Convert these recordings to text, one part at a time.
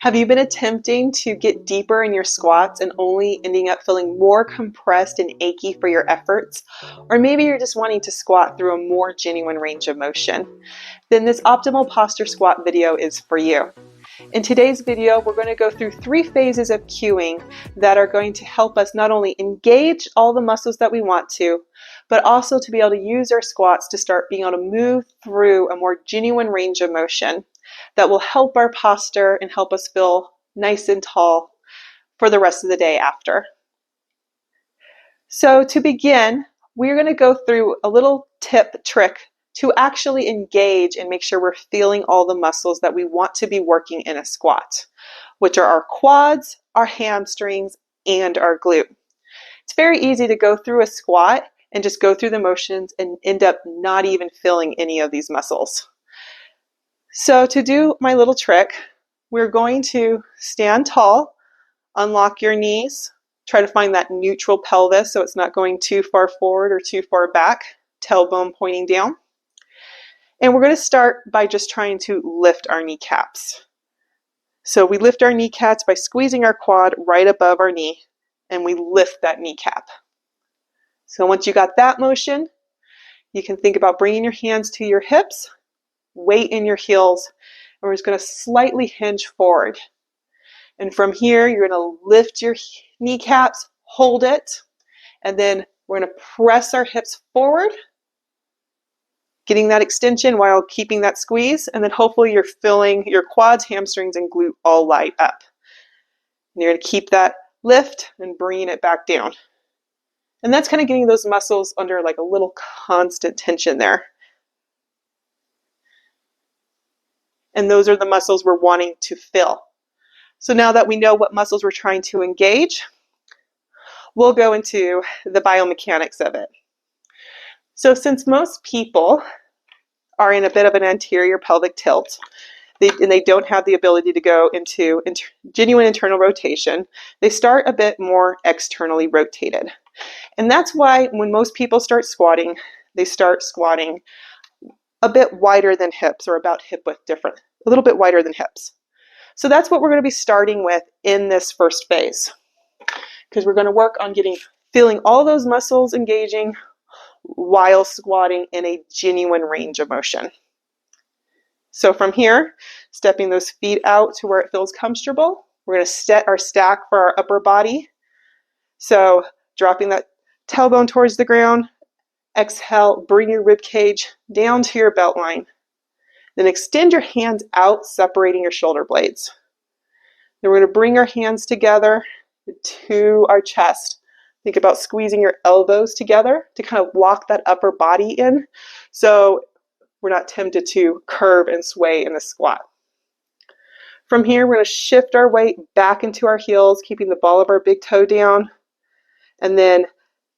Have you been attempting to get deeper in your squats and only ending up feeling more compressed and achy for your efforts? Or maybe you're just wanting to squat through a more genuine range of motion? Then this optimal posture squat video is for you. In today's video, we're going to go through 3 phases of cueing that are going to help us not only engage all the muscles that we want to, but also to be able to use our squats to start being able to move through a more genuine range of motion that will help our posture and help us feel nice and tall for the rest of the day after. So to begin, we're going to go through a little trick to actually engage and make sure we're feeling all the muscles that we want to be working in a squat, which are our quads, our hamstrings, and our glute. It's very easy to go through a squat and just go through the motions and end up not even feeling any of these muscles. So to do my little trick, we're going to stand tall, unlock your knees, try to find that neutral pelvis so it's not going too far forward or too far back, tailbone pointing down. And we're going to start by just trying to lift our kneecaps. So we lift our kneecaps by squeezing our quad right above our knee, and we lift that kneecap. So once you got that motion, you can think about bringing your hands to your hips, weight in your heels, and we're just going to slightly hinge forward. And from here, you're going to lift your kneecaps, hold it, and then we're going to press our hips forward, getting that extension while keeping that squeeze, and then hopefully you're feeling your quads, hamstrings, and glute all light up. And you're going to keep that lift and bringing it back down. And that's kind of getting those muscles under like a little constant tension there. And those are the muscles we're wanting to fill. So now that we know what muscles we're trying to engage, we'll go into the biomechanics of it. So since most people are in a bit of an anterior pelvic tilt, and they don't have the ability to go into genuine internal rotation, they start a bit more externally rotated. And that's why when most people start squatting, they start squatting a bit wider than hips, or about hip width different, a little bit wider than hips. So that's what we're going to be starting with in this first phase, because we're going to work on feeling all those muscles engaging while squatting in a genuine range of motion. So from here, stepping those feet out to where it feels comfortable, we're going to set our stack for our upper body. So dropping that tailbone towards the ground, exhale, bring your rib cage down to your belt line. Then extend your hands out, separating your shoulder blades. Then we're going to bring our hands together to our chest. Think about squeezing your elbows together to kind of lock that upper body in, so we're not tempted to curve and sway in the squat. From here, we're going to shift our weight back into our heels, keeping the ball of our big toe down, and then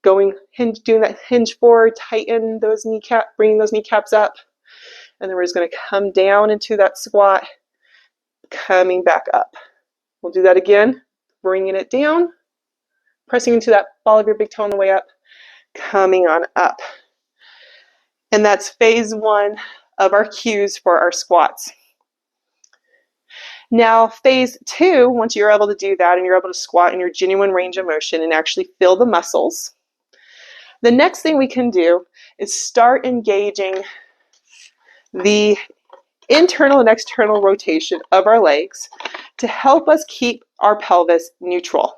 doing that hinge forward, tighten those kneecaps, bringing those kneecaps up, and then we're just going to come down into that squat, coming back up. We'll do that again, bringing it down, pressing into that ball of your big toe on the way up, coming on up. And that's phase 1 of our cues for our squats. Now, phase 2, once you're able to do that and you're able to squat in your genuine range of motion and actually feel the muscles, the next thing we can do is start engaging the internal and external rotation of our legs to help us keep our pelvis neutral.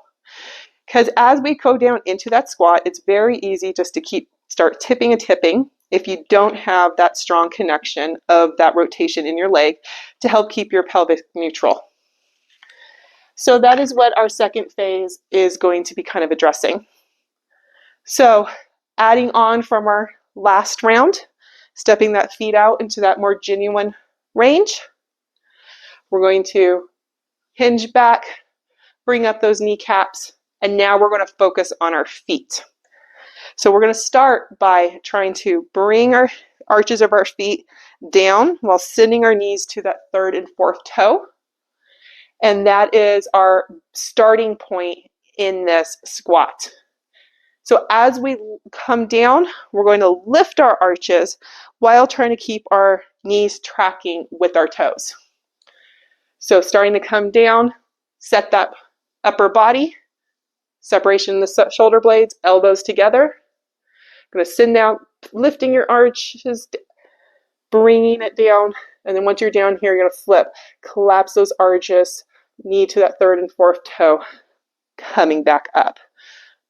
Because as we go down into that squat, it's very easy just to start tipping and tipping if you don't have that strong connection of that rotation in your leg to help keep your pelvis neutral. So that is what our second phase is going to be kind of addressing. So adding on from our last round, stepping that feet out into that more genuine range, we're going to hinge back, bring up those kneecaps, and now we're going to focus on our feet. So we're going to start by trying to bring our arches of our feet down while sending our knees to that 3rd and 4th toe. And that is our starting point in this squat. So as we come down, we're going to lift our arches while trying to keep our knees tracking with our toes. So starting to come down, set that upper body, separation in the shoulder blades, elbows together. I'm going to sit down, lifting your arches, bringing it down, and then once you're down here, you're going to flip, collapse those arches, knee to that third and fourth toe, coming back up.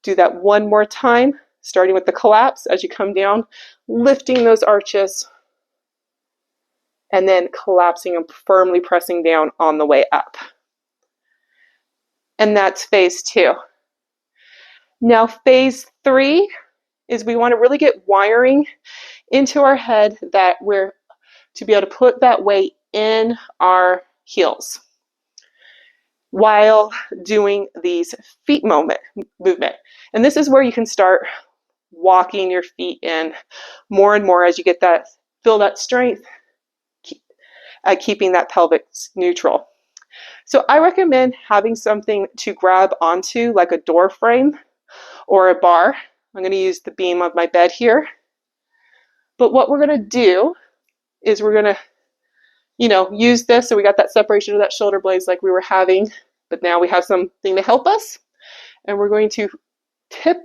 Do that one more time, starting with the collapse as you come down, lifting those arches, and then collapsing and firmly pressing down on the way up. And that's phase 2. Now phase 3 is we want to really get wiring into our head that we're to be able to put that weight in our heels while doing these feet movement. And this is where you can start walking your feet in more and more as you get that, feel that strength at keeping that pelvic neutral. So I recommend having something to grab onto, like a door frame or a bar. I'm going to use the beam of my bed here. But what we're going to do is we're going to, use this. So we got that separation of that shoulder blades like we were having, but now we have something to help us. And we're going to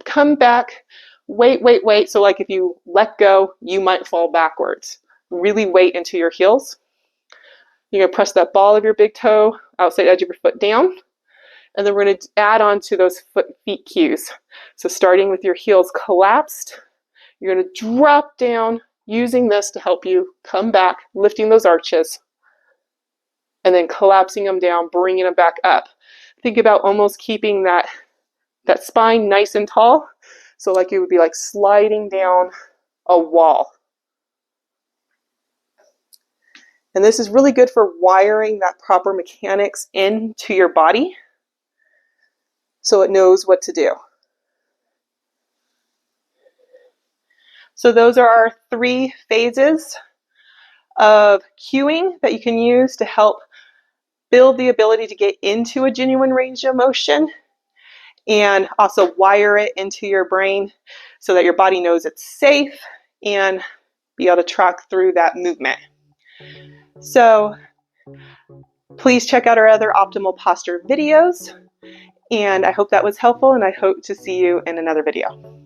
come back, wait. So like if you let go, you might fall backwards. Really weight into your heels. You're going to press that ball of your big toe, outside edge of your foot down. And then we're going to add on to those feet cues. So starting with your heels collapsed, you're going to drop down using this to help you come back, lifting those arches, and then collapsing them down, bringing them back up. Think about almost keeping that spine nice and tall. So like you would be like sliding down a wall. And this is really good for wiring that proper mechanics into your body so it knows what to do. So those are our 3 phases of cueing that you can use to help build the ability to get into a genuine range of motion and also wire it into your brain so that your body knows it's safe and be able to track through that movement. So please check out our other optimal posture videos, and I hope that was helpful, and I hope to see you in another video.